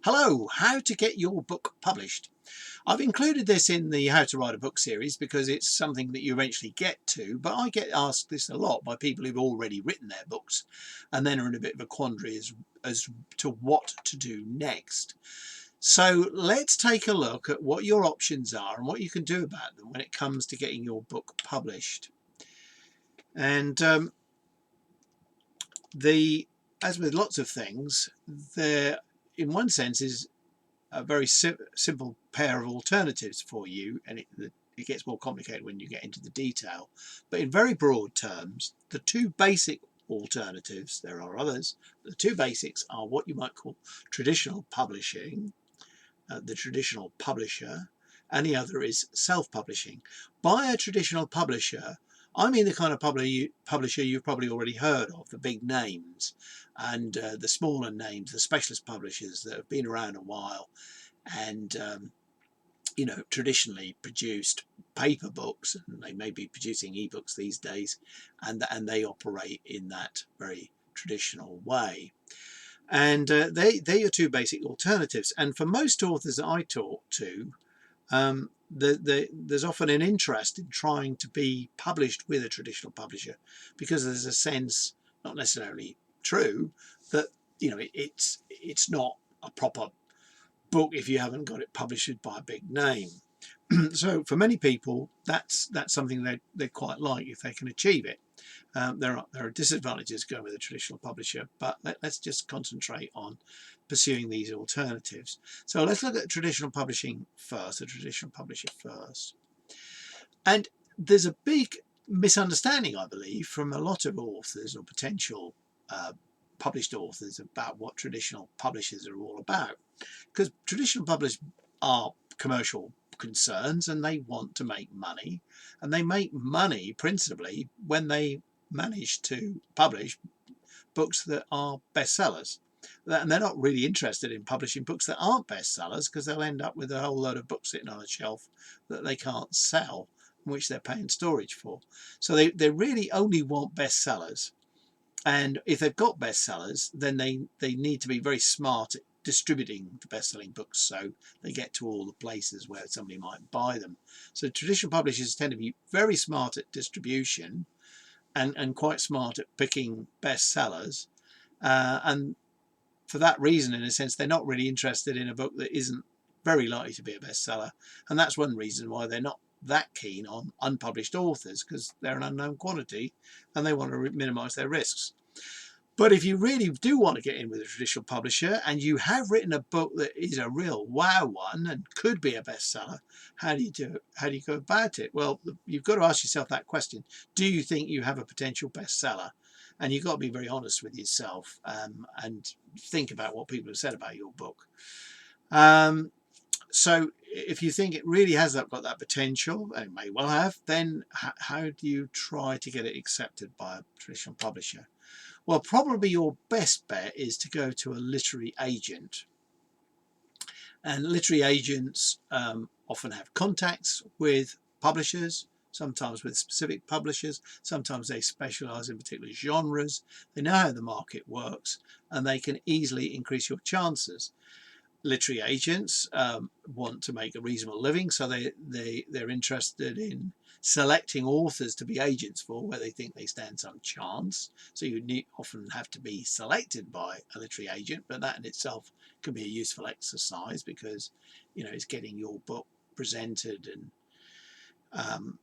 Hello, how to get your book published. I've included this in the How to Write a Book series because it's something that you eventually get to, but I get asked this a lot by people who've already written their books and then are in a bit of a quandary as to what to do next. So let's take a look at what your options are and what you can do about them when it comes to getting your book published. And as with lots of things, there in one sense is a very simple pair of alternatives for you, and it gets more complicated when you get into the detail. But in very broad terms, the two basic alternatives, there are others, the two basics are what you might call traditional publishing, the traditional publisher, and the other is self-publishing. By a traditional publisher, I mean the kind of publisher you've probably already heard of, the big names, and the smaller names, the specialist publishers that have been around a while and traditionally produced paper books, and they may be producing ebooks these days, and they operate in that very traditional way. And they're your two basic alternatives. And for most authors that I talk to, there's often an interest in trying to be published with a traditional publisher because there's a sense, not necessarily true, that it's not a proper book if you haven't got it published by a big name. So for many people, that's something they quite like if they can achieve it. There are disadvantages going with a traditional publisher, but let's just concentrate on pursuing these alternatives. So let's look at traditional publishing first, a traditional publisher first. And there's a big misunderstanding, I believe, from a lot of authors or potential published authors about what traditional publishers are all about. Because traditional publishers are commercial concerns and they want to make money, and they make money principally when they manage to publish books that are bestsellers. And they're not really interested in publishing books that aren't bestsellers because they'll end up with a whole load of books sitting on a shelf that they can't sell, which they're paying storage for. So they really only want bestsellers. And if they've got bestsellers, then they need to be very smart at distributing the best-selling books so they get to all the places where somebody might buy them. So traditional publishers tend to be very smart at distribution and quite smart at picking bestsellers. And for that reason, in a sense, they're not really interested in a book that isn't very likely to be a bestseller. And that's one reason why they're not that keen on unpublished authors, because they're an unknown quantity and they want to minimize their risks. But if you really do want to get in with a traditional publisher and you have written a book that is a real wow one and could be a bestseller, how do you do it? How do you go about it? Well, you've got to ask yourself that question. Do you think you have a potential bestseller? And you've got to be very honest with yourself and think about what people have said about your book. So if you think it really has got that potential, and it may well have, then how do you try to get it accepted by a traditional publisher? Well, probably your best bet is to go to a literary agent. And literary agents often have contacts with publishers, sometimes with specific publishers, sometimes they specialize in particular genres. They know how the market works and they can easily increase your chances. Literary agents want to make a reasonable living, so they're interested in selecting authors to be agents for where they think they stand some chance. So you often have to be selected by a literary agent, but that in itself can be a useful exercise because it's getting your book presented and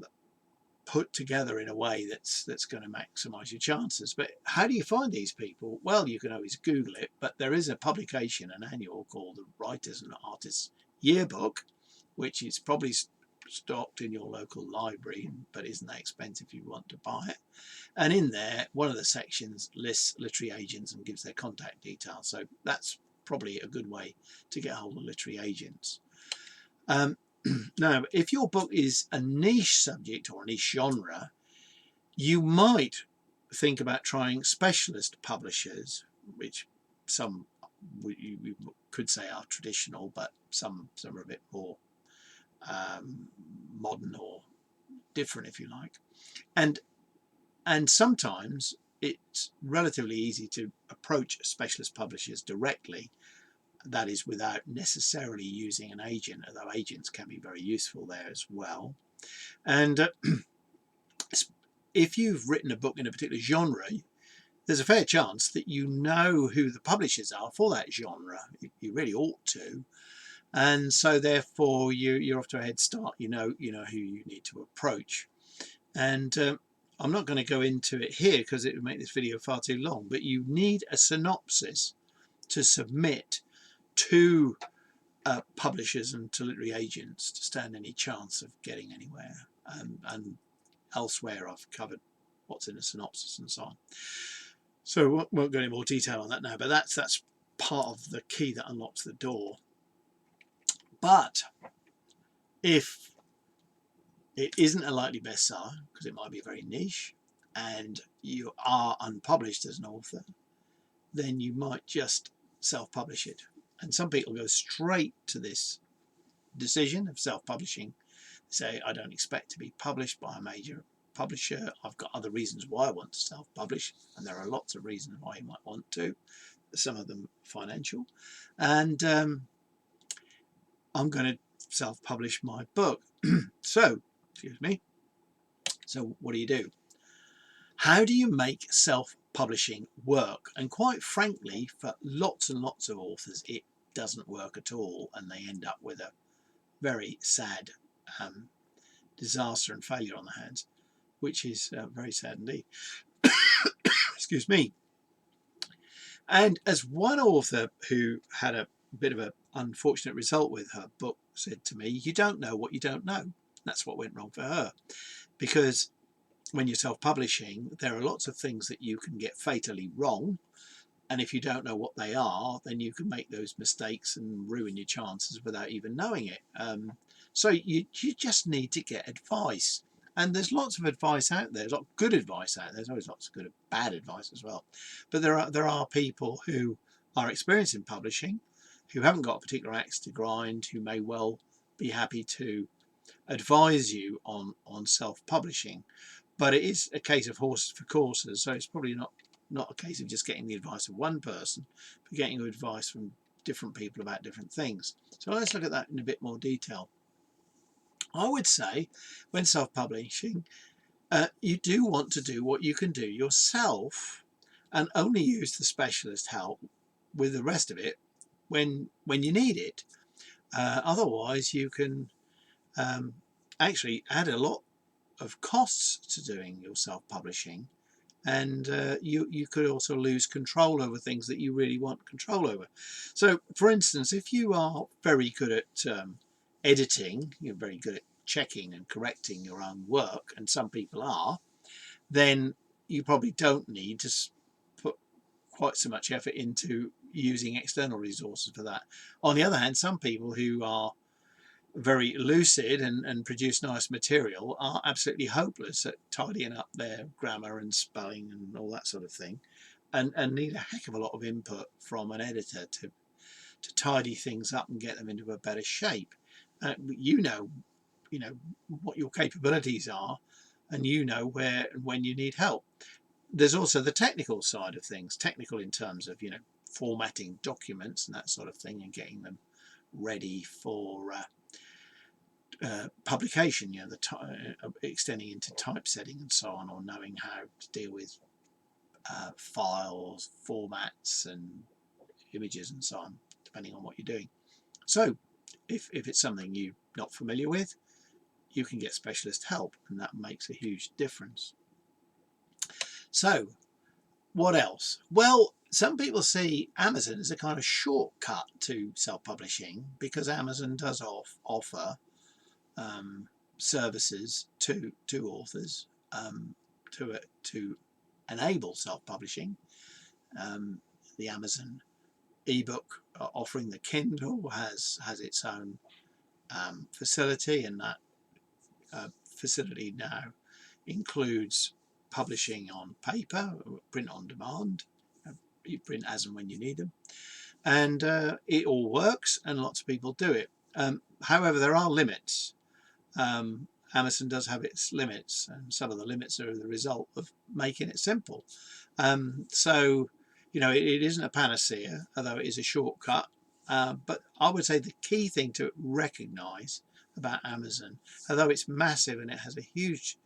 put together in a way that's going to maximize your chances. But how do you find these people? Well, you can always Google it, but there is a publication, an annual called the Writers and Artists Yearbook, which is probably stocked in your local library, but isn't that expensive if you want to buy it. And in there, one of the sections lists literary agents and gives their contact details. So that's probably a good way to get hold of literary agents. Now, if your book is a niche subject or a niche genre, you might think about trying specialist publishers, which some you could say are traditional, but some are a bit more modern or different, if you like. And sometimes it's relatively easy to approach specialist publishers directly that is without necessarily using an agent, although agents can be very useful there as well. And if you've written a book in a particular genre, there's a fair chance that you know who the publishers are for that genre. You really ought to. And so therefore you're off to a head start. You know who you need to approach. And I'm not going to go into it here because it would make this video far too long, but you need a synopsis to submit to publishers and to literary agents to stand any chance of getting anywhere. And elsewhere I've covered what's in a synopsis and so on. So won't go into more detail on that now, but that's part of the key that unlocks the door. But if it isn't a likely bestseller, because it might be very niche, and you are unpublished as an author, then you might just self-publish it. And some people go straight to this decision of self-publishing. Say, I don't expect to be published by a major publisher. I've got other reasons why I want to self-publish, and there are lots of reasons why you might want to, some of them financial. And I'm going to self-publish my book. So what do? How do you make self-publishing work? And quite frankly, for lots and lots of authors, it doesn't work at all, and they end up with a very sad disaster and failure on their hands, which is very sad indeed. Excuse me. And as one author who had a bit of an unfortunate result with her book said to me, you don't know what you don't know. That's what went wrong for her. Because when you're self-publishing, there are lots of things that you can get fatally wrong. And if you don't know what they are, then you can make those mistakes and ruin your chances without even knowing it. So you just need to get advice. And there's lots of advice out there. There's a lot of good advice out there. There's always lots of good and bad advice as well. But there are people who are experienced in publishing, who haven't got a particular axe to grind, who may well be happy to advise you on self-publishing. But it is a case of horses for courses, so it's probably not a case of just getting the advice of one person, but getting advice from different people about different things. So let's look at that in a bit more detail. I would say when self-publishing, you do want to do what you can do yourself and only use the specialist help with the rest of it when you need it. Otherwise, you can actually add a lot of costs to doing your self-publishing, and you could also lose control over things that you really want control over. So, for instance, if you are very good at editing, you're very good at checking and correcting your own work, and some people are, then you probably don't need to put quite so much effort into using external resources for that. On the other hand, some people who are very lucid and produce nice material are absolutely hopeless at tidying up their grammar and spelling and all that sort of thing, and need a heck of a lot of input from an editor to tidy things up and get them into a better shape. You know what your capabilities are, and you know where and when you need help. There's also the technical side of things, technical in terms of formatting documents and that sort of thing, and getting them ready for publication, extending into typesetting and so on, or knowing how to deal with files, formats and images and so on, depending on what you're doing. So if it's something you're not familiar with, you can get specialist help, and that makes a huge difference. So what else? Well, some people see Amazon as a kind of shortcut to self-publishing, because Amazon does offer services to authors to enable self-publishing. The Amazon ebook offering, the Kindle, has its own facility, and that facility now includes publishing on paper, print on demand. You print as and when you need them, and it all works, and lots of people do it. However, there are limits. Amazon does have its limits, and some of the limits are the result of making it simple. So it isn't a panacea, although it is a shortcut. But I would say the key thing to recognize about Amazon, although it's massive and it has a huge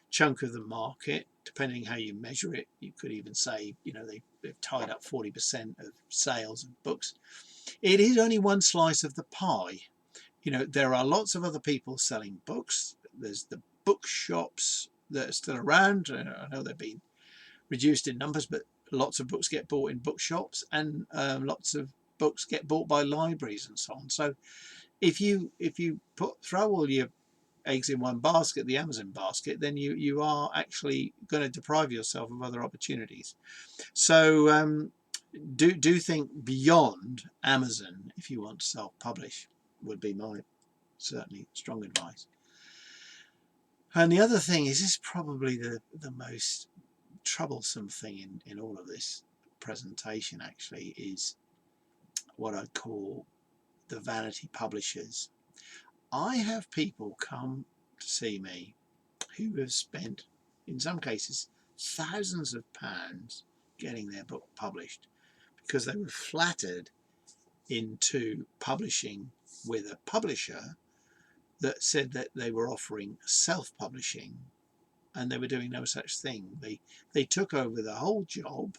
chunk of the market, depending how you measure it, you could even say, you know, they've tied up 40% of sales of books. It is only one slice of the pie. You know, there are lots of other people selling books. There's the bookshops that are still around. I know they've been reduced in numbers, but lots of books get bought in bookshops, and lots of books get bought by libraries and so on. So if you throw all your eggs in one basket, the Amazon basket, then you are actually going to deprive yourself of other opportunities. So do think beyond Amazon if you want to self-publish, would be my certainly strong advice. And the other thing is, this is probably the most troublesome thing in all of this presentation, actually, is what I call the vanity publishers. I have people come to see me who have spent, in some cases, thousands of pounds getting their book published because they were flattered into publishing with a publisher that said that they were offering self-publishing, and they were doing no such thing. They took over the whole job,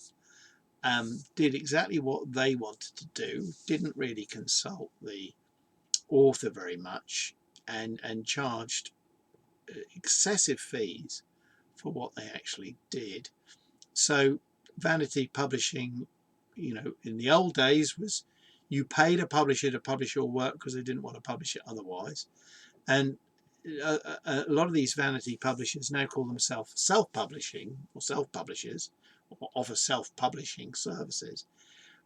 did exactly what they wanted to do, didn't really consult the author very much, and charged excessive fees for what they actually did. So vanity publishing, you know, in the old days was you paid a publisher to publish your work because they didn't want to publish it otherwise. And a lot of these vanity publishers now call themselves self-publishing or self-publishers, or offer self-publishing services,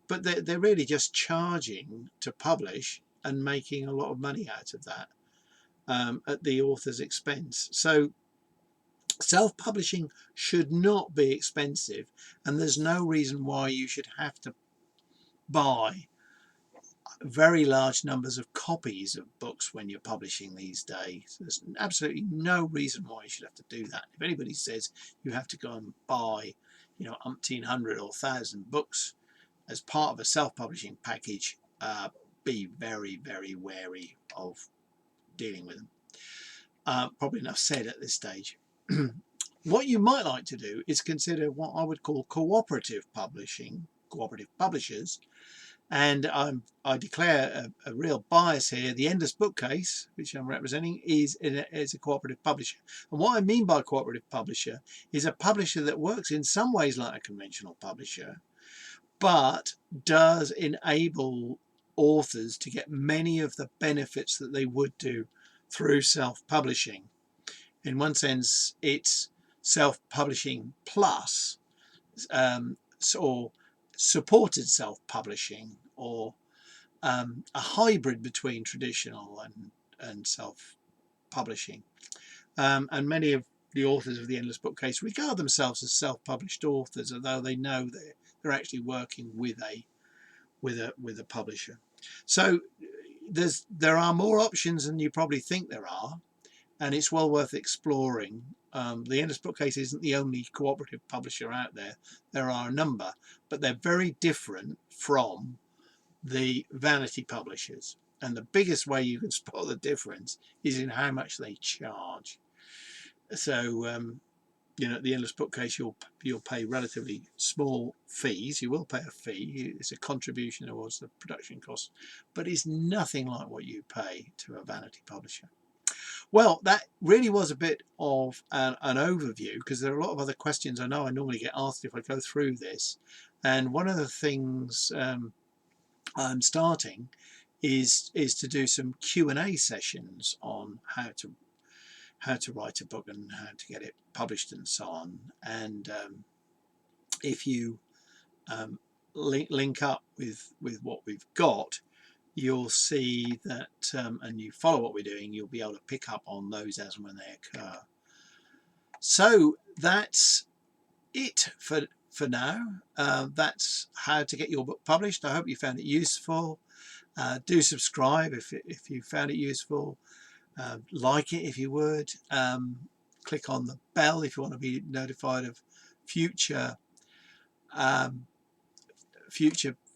but they're really just charging to publish and making a lot of money out of that, at the author's expense. So self-publishing should not be expensive, and there's no reason why you should have to buy very large numbers of copies of books when you're publishing these days. There's absolutely no reason why you should have to do that. If anybody says you have to go and buy, you know, umpteen hundred or thousand books as part of a self-publishing package, be very, very wary of dealing with them. Probably enough said at this stage. What you might like to do is consider what I would call cooperative publishing, cooperative publishers. And I declare a real bias here. The Endless Bookcase, which I'm representing, is a cooperative publisher. And what I mean by cooperative publisher is a publisher that works in some ways like a conventional publisher, but does enable authors to get many of the benefits that they would do through self-publishing. In one sense, it's self-publishing plus, or supported self-publishing, or a hybrid between traditional and self-publishing. And many of the authors of the Endless Bookcase regard themselves as self-published authors, although they know they're actually working with a publisher. So there are more options than you probably think there are, and it's well worth exploring. The Endless Bookcase isn't the only cooperative publisher out there. There are a number, but they're very different from the vanity publishers. And the biggest way you can spot the difference is in how much they charge. So, you know, at the Endless Bookcase, you'll pay relatively small fees. You will pay a fee. It's a contribution towards the production costs, but it's nothing like what you pay to a vanity publisher. Well, that really was a bit of an overview, because there are a lot of other questions I know I normally get asked if I go through this. And one of the things I'm starting is to do some Q&A sessions on how to write a book and how to get it published and so on. And if you link up with what we've got, you'll see that, and you follow what we're doing, you'll be able to pick up on those as and when they occur. So that's it for now. That's how to get your book published. I hope you found it useful. Do subscribe if you found it useful. Like it if you would. Click on the bell if you want to be notified of future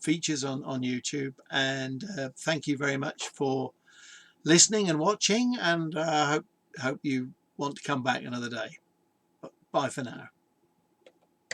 features on YouTube. And thank you very much for listening and watching, and hope you want to come back another day. Bye for now.